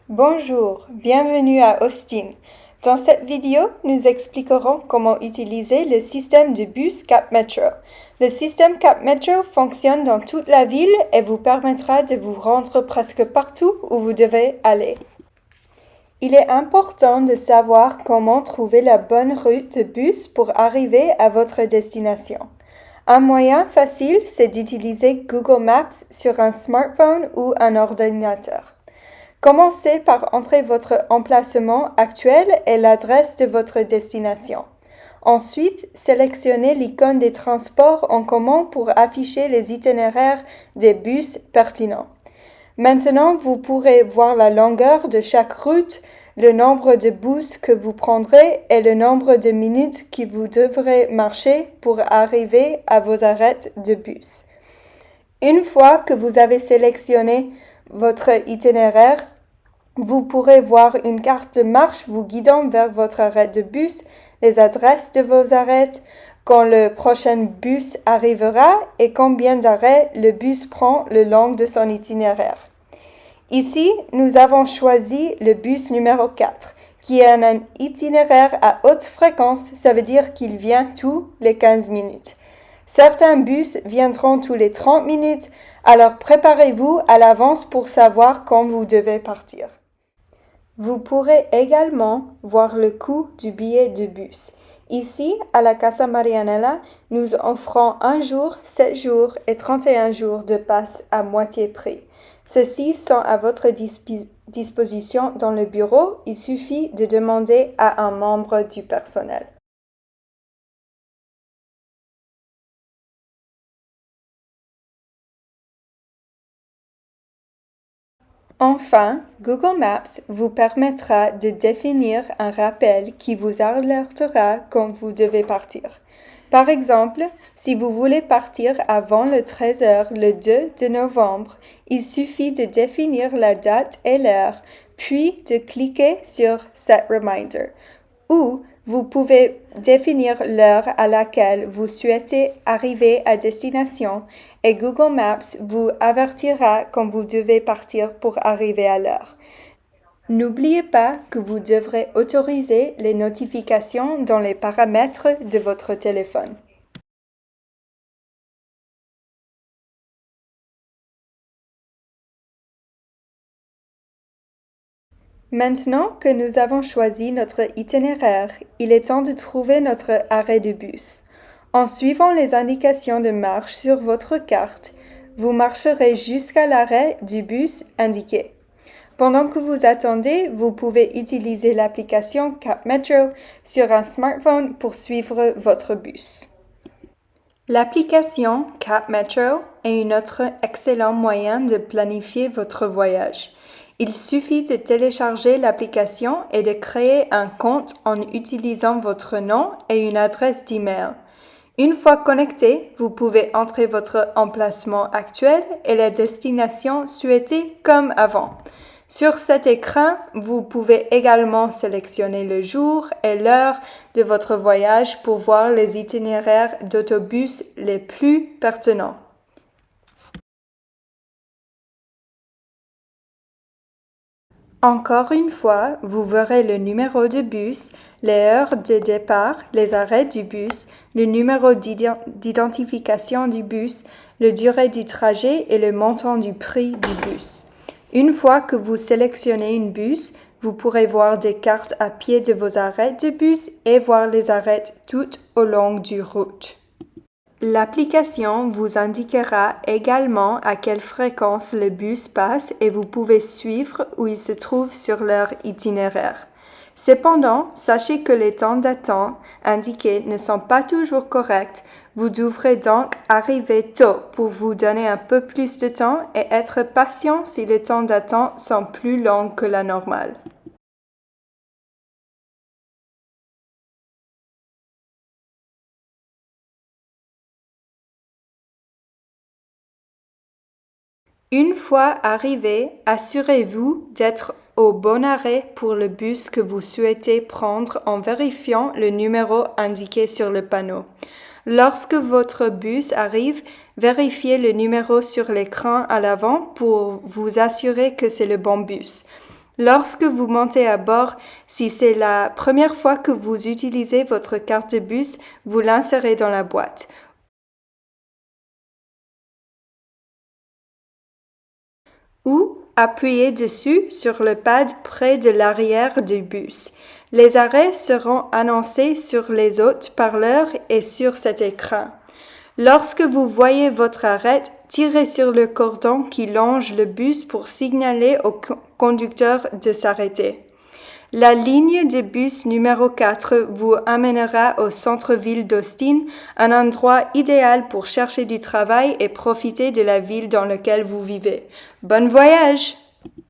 Bonjour, bienvenue à Austin. Dans cette vidéo, nous expliquerons comment utiliser le système de bus CapMetro. Le système CapMetro fonctionne dans toute la ville et vous permettra de vous rendre presque partout où vous devez aller. Il est important de savoir comment trouver la bonne route de bus pour arriver à votre destination. Un moyen facile, c'est d'utiliser Google Maps sur un smartphone ou un ordinateur. Commencez par entrer votre emplacement actuel et l'adresse de votre destination. Ensuite, sélectionnez l'icône des transports en commun pour afficher les itinéraires des bus pertinents. Maintenant, vous pourrez voir la longueur de chaque route, le nombre de bus que vous prendrez et le nombre de minutes que vous devrez marcher pour arriver à vos arrêts de bus. Une fois que vous avez sélectionné votre itinéraire, vous pourrez voir une carte de marche vous guidant vers votre arrêt de bus, les adresses de vos arrêts, quand le prochain bus arrivera et combien d'arrêts le bus prend le long de son itinéraire. Ici, nous avons choisi le bus numéro 4, qui est un itinéraire à haute fréquence, ça veut dire qu'il vient tous les 15 minutes. Certains bus viendront tous les 30 minutes, alors préparez-vous à l'avance pour savoir quand vous devez partir. Vous pourrez également voir le coût du billet de bus. Ici, à la Casa Marianella, nous offrons 1 jour, 7 jours et 31 jours de passe à moitié prix. Ceux-ci sont à votre disposition dans le bureau. Il suffit de demander à un membre du personnel. Enfin, Google Maps vous permettra de définir un rappel qui vous alertera quand vous devez partir. Par exemple, si vous voulez partir avant le 13h le 2 de novembre, il suffit de définir la date et l'heure, puis de cliquer sur Set Reminder. Ou vous pouvez définir l'heure à laquelle vous souhaitez arriver à destination et Google Maps vous avertira quand vous devez partir pour arriver à l'heure. N'oubliez pas que vous devrez autoriser les notifications dans les paramètres de votre téléphone. Maintenant que nous avons choisi notre itinéraire, il est temps de trouver notre arrêt de bus. En suivant les indications de marche sur votre carte, vous marcherez jusqu'à l'arrêt du bus indiqué. Pendant que vous attendez, vous pouvez utiliser l'application CapMetro sur un smartphone pour suivre votre bus. L'application CapMetro est un autre excellent moyen de planifier votre voyage. Il suffit de télécharger l'application et de créer un compte en utilisant votre nom et une adresse d'email. Une fois connecté, vous pouvez entrer votre emplacement actuel et la destination souhaitée comme avant. Sur cet écran, vous pouvez également sélectionner le jour et l'heure de votre voyage pour voir les itinéraires d'autobus les plus pertinents. Encore une fois, vous verrez le numéro de bus, les heures de départ, les arrêts du bus, le numéro d'identification du bus, la durée du trajet et le montant du prix du bus. Une fois que vous sélectionnez une bus, vous pourrez voir des cartes à pied de vos arrêts de bus et voir les arrêts tout au long du route. L'application vous indiquera également à quelle fréquence le bus passe et vous pouvez suivre où il se trouve sur leur itinéraire. Cependant, sachez que les temps d'attente indiqués ne sont pas toujours corrects. Vous devrez donc arriver tôt pour vous donner un peu plus de temps et être patient si les temps d'attente sont plus longs que la normale. Une fois arrivé, assurez-vous d'être au bon arrêt pour le bus que vous souhaitez prendre en vérifiant le numéro indiqué sur le panneau. Lorsque votre bus arrive, vérifiez le numéro sur l'écran à l'avant pour vous assurer que c'est le bon bus. Lorsque vous montez à bord, si c'est la première fois que vous utilisez votre carte de bus, vous l'insérez dans la boîte. Ou appuyez dessus sur le pad près de l'arrière du bus. Les arrêts seront annoncés sur les haut-parleurs et sur cet écran. Lorsque vous voyez votre arrêt, tirez sur le cordon qui longe le bus pour signaler au conducteur de s'arrêter. La ligne de bus numéro 4 vous amènera au centre-ville d'Austin, un endroit idéal pour chercher du travail et profiter de la ville dans laquelle vous vivez. Bon voyage!